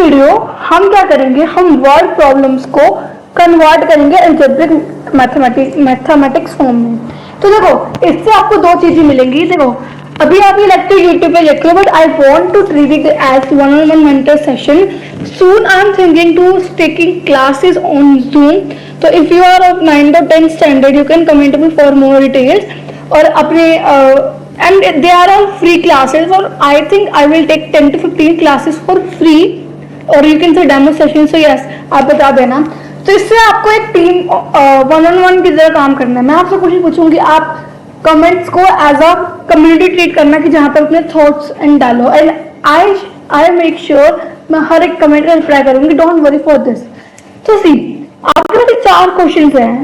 Video हम क्या करेंगे, हम वर्ड प्रॉब्लम्स को कन्वर्ट करेंगे अलजेब्रिक मैथमेटिक्स फॉर्म में। तो देखो इससे आपको दो चीजें मिलेंगी। देखो अभी आप ये लेक्चर यूट्यूब पे देख लो, but I want to treat it as one on one mentor session. Soon I am thinking to taking classes on Zoom. तो if you are of 9th or 10th standard you can comment me for more details. और अपने and they are all free classes, or I think I will take 10 to 15 classes for free, or you can say demo session. So yes, आप बता देना। तो इससे आपको एक team one-on-one की तरह काम करना है। मैं आपसे क्वेश्चन पूछूंगी, आप कमेंट्स को एज अ कम्युनिटी ट्रीट करना कि जहाँ पर अपने थॉट्स एंड डालो, एंड आई मेक श्योर मैं हर एक कमेंट का रिप्लाई करूंगी। Don't worry for this. तो सी आपके पास 4 क्वेश्चन हैं,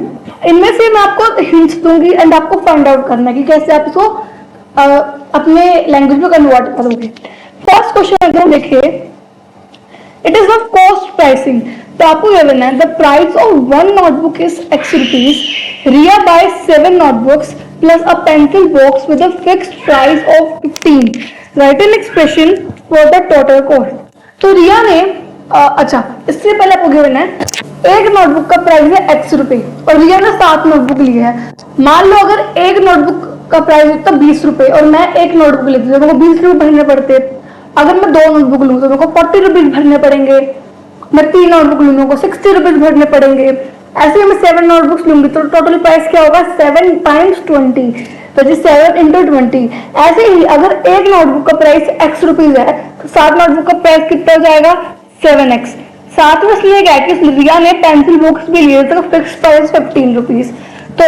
इनमें से मैं आपको हिंट्स दूंगी एंड आपको फाइंड आउट करना है कि कैसे आप इसको अपने लैंग्वेज में कन्वर्ट करोगे। फर्स्ट क्वेश्चन अगर हम देखें, it is of cost pricing. तो आपको ये बनना है, the price of 1 notebook is X rupees. Riya buy 7 notebooks plus a pencil box with a fixed price of 15. Write an expression for the total cost. तो रिया ने अच्छा इससे पहले आपको क्या बनना है, एक नोटबुक का प्राइस है X रुपए और रिया ने 7 नोटबुक लिए है। मान लो अगर एक नोटबुक का प्राइस होता 20 रुपए और मैं एक नोटबुक लेती हूँ, मेरे को 20 रुपए भरने पड़ते। अगर मैं 2 नोटबुक लूँ तो मेरे को 40 रुपीज भरने पड़ेंगे। मैं 3 नोटबुक लूँ तो 60 रुपीज भरने पड़ेंगे। ऐसे ही मैं 7 नोटबुक्स लूंगी तो टोटल प्राइस क्या होगा, 7 times 20, तो जी 7 into 20। ऐसे ही अगर एक नोटबुक का प्राइस X रुपीज है तो 7 नोटबुक का प्राइस कितना हो जाएगा, 7X। साथ में इसलिए क्या है कि रिया ने पेंसिल बॉक्स भी लिए तो फिक्स प्राइस 15 रुपीज, तो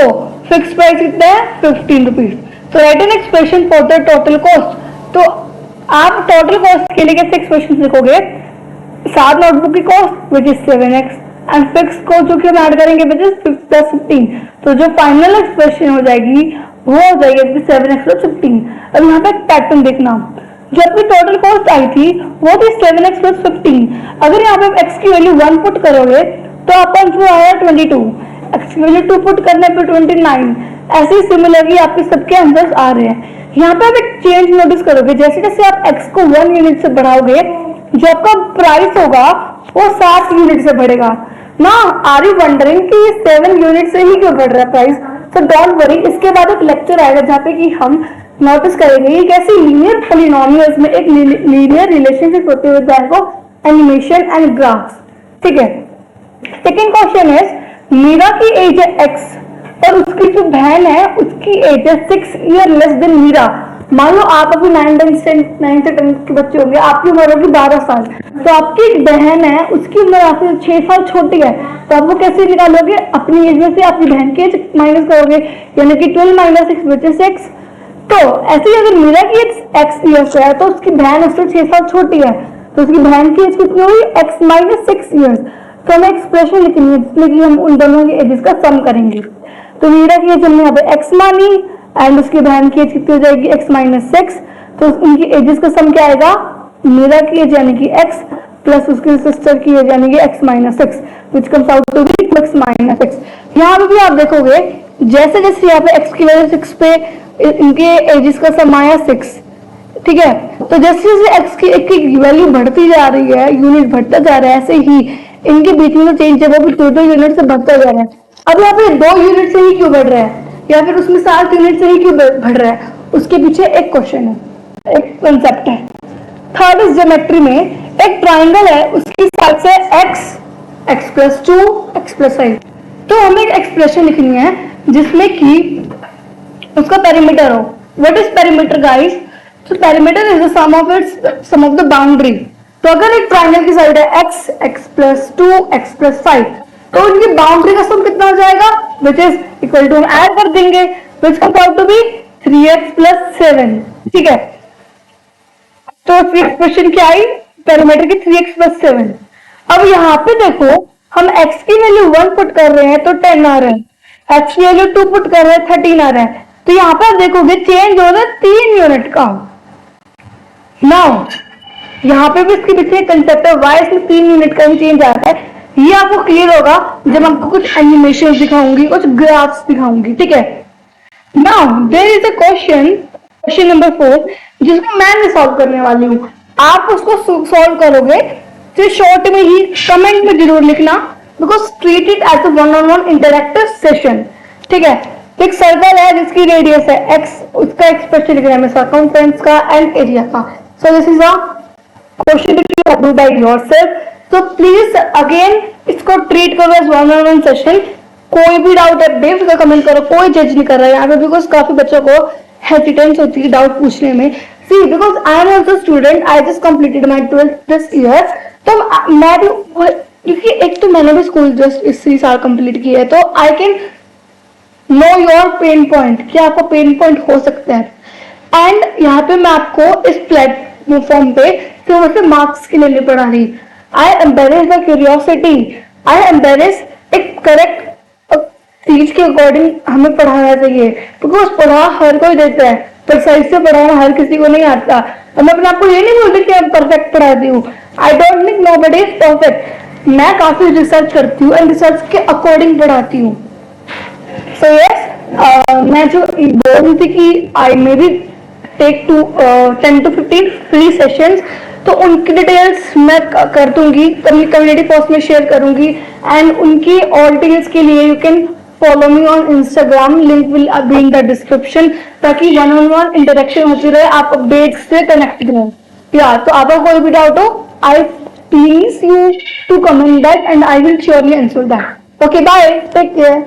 फिक्स प्राइस कितना है 15 रुपीज। तो right an expression for the total cost. तो आप टोटल कॉस्ट के लिए कैसे एक्सप्रेशन लिखोगे, 7 नोटबुक की cost which is 7X and fix cost जो कि हम ऐड करेंगे विच इज प्लस 15। तो जो फाइनल एक्सप्रेशन हो जाएगी वो हो जाएगी 7X प्लस 15। अब यहाँ पे पैटर्न देखना, जो अपनी टोटल कॉस्ट आई थी वो थी 7X प्लस 15। अगर यहाँ पे X की वैल्यू 1 पुट करोगे तो आपका आंसर आया 22, X की वैल्यू 2 पुट करने पे 29। ऐसे ही सिमिलरली आपके सबके आंसर्स आ रहे हैं। यहाँ पे आप एक चेंज नोटिस करोगे, जैसे जैसे आप X को 1 यूनिट से बढ़ाओगे जो आपका प्राइस होगा वो 7 यूनिट से बढ़ेगा ना। आर यू वंडरिंग कि 7 यूनिट से ही क्यों बढ़ रहा है प्राइस? सो डोंट वरी, इसके बाद एक लेक्चर आएगा जहाँ पे कि हम नोटिस करेंगे कि कैसे लीनियर पॉलिनोमियल्स में एक लीनियर रिलेशनशिप होते हुए जाएगा एनिमेशन एंड ग्राफ्स। ठीक है। सेकेंड क्वेश्चन है, मीरा की एज है X और उसकी जो बहन है उसकी एज है 6 ईयर लेस देन मीरा। मान लो आप अभी 9 से 10 के बच्चे होंगे, आपकी उम्र होगी 12 साल, तो आपकी एक बहन है उसकी उम्र आपसे 6 साल छोटी है, तो आप वो कैसे निकालोगे, अपनी एज में से आपकी बहन की एज माइनस करोगे, यानी कि 12 - 6 विच इज 6। तो ऐसे ही अगर मीरा की एज X ईयर्स है तो उसकी बहन उससे 6 साल छोटी है, तो उसकी बहन की एज कितनी हुई, X - 6 ईयर्स। तो हमें एक्सप्रेशन लिखनी है जिसमें कि हम उन दोनों की एजेस का सम करेंगे। तो मीरा की एज हमने यहाँ पे X मानी एंड उसकी बहन की एज कितनी हो जाएगी, X - 6। तो उनकी एजेस का सम क्या आएगा, मीरा की एज यानी कि X प्लस उसकी सिस्टर की एज यानी कि X - 6 which comes out to be X - 6। यहाँ पे भी आप देखोगे जैसे जैसे यहाँ पे X की वैल्यू 6 पे इनके एजेस का सम आया 6। ठीक है। तो जैसे जैसे X की एक की वैल्यू बढ़ती जा रही है, यूनिट बढ़ता जा रहा है, ऐसे ही इनके बीच में जो चेंज है वो भी 2 यूनिट से बढ़ता जा रहा है। अब यहाँ पे 2 यूनिट से ही क्यों बढ़ रहा है, या फिर उसमें 7 यूनिट से ही क्यों बढ़ रहा है, उसके पीछे एक क्वेश्चन है, एक कंसेप्ट है। थर्ड इज ज्योमेट्री में एक ट्राइंगल है, उसकी साइड से X प्लस 2 X प्लस 5। तो हमें एक एक्सप्रेशन लिखनी है जिसमें कि उसका पेरीमीटर हो। What is perimeter guys? तो perimeter is the sum of the boundary. तो अगर एक ट्राइंगल की साइड है X प्लस 2 X प्लस 5, तो उनकी बाउंड्री का सम कितना हो जाएगा, विच इज इक्वल टू, हम ऐड कर देंगे, which comes out to be 3X plus 7। ठीक है। तो एक्सप्रेशन क्या आई, पेरीमीटर की 3X प्लस 7। अब यहाँ पे देखो हम X की वैल्यू 1 पुट कर रहे हैं तो 10 आ रहा है, X की वैल्यू 2 पुट कर रहे हैं 13 आ रहा है। तो यहाँ पे आप देखोगे चेंज हो रहा है 3 यूनिट का। नाउ यहाँ पे भी इसके पीछे कंसेप्ट है वाई इसमें 3 यूनिट का ही चेंज आता है। ये आपको क्लियर होगा जब आपको कुछ एनिमेशन दिखाऊंगी, कुछ ग्राफ्स दिखाऊंगी। ठीक है। Now there is a question number 4 जिसको मैं सॉल्व करने वाली हूँ। आप उसको सॉल्व करोगे तो शॉर्ट में ही कमेंट में जरूर लिखना, because treat it as a one on one interactive session. ठीक है, एक सर्कल है जिसकी रेडियस है x, उसका एक्सप्रेशन लिख रहा है, सर्कमफ्रेंस का एंड एरिया का। So this is a question that you have to by yourself. So please again इसको ट्रीट करो as one on one session. कोई भी डाउट है बेफिक्र कमेंट करो, कोई जज नहीं कर रहा है यहाँ पे, बिकॉज काफी बच्चों को हेजिटेंस होती है डाउट पूछने में। See because I am also student, I just completed my 12th this year. तो मैं भी, क्योंकि एक तो मैंने भी स्कूल जस्ट इसी साल कंप्लीट किया है, तो I can know your pain point, क्या आपको पेन पॉइंट हो सकता है। एंड यहाँ पे मैं आपको इस प्लेटफॉर्म पे सिर्फ मार्क्स के लिए नहीं पढ़ा रही। I embrace the curiosity, I embrace एक करेक्ट चीज के अकॉर्डिंग हमें पढ़ाना चाहिए, बिकॉज पढ़ा हर कोई देता है, पर सही से पढ़ाना हर किसी को नहीं आता। और मैं अपने आपको ये नहीं बोलती कि मैं परफेक्ट पढ़ाती हूँ, I don't think nobody is perfect. मैं काफी रिसर्च करती हूँ एंड रिसर्च के अकॉर्डिंग पढ़ाती हूँ। सो यस, मैं जो बोल रही थी कि I may be take 10 to 15 free sessions, तो उनकी डिटेल्स मैं कर दूंगी, कम्युनिटी पोस्ट में शेयर करूंगी। एंड उनकी ऑल डिटेल्स के लिए you can follow me on Instagram, link will be in the description, ताकि वन ऑन वन इंटरेक्शन होती रहे, आप अपडेट्स से कनेक्टेड रहें। या तो आपका कोई भी डाउट हो, I please you to comment that and I will surely answer that. Okay, bye, take care.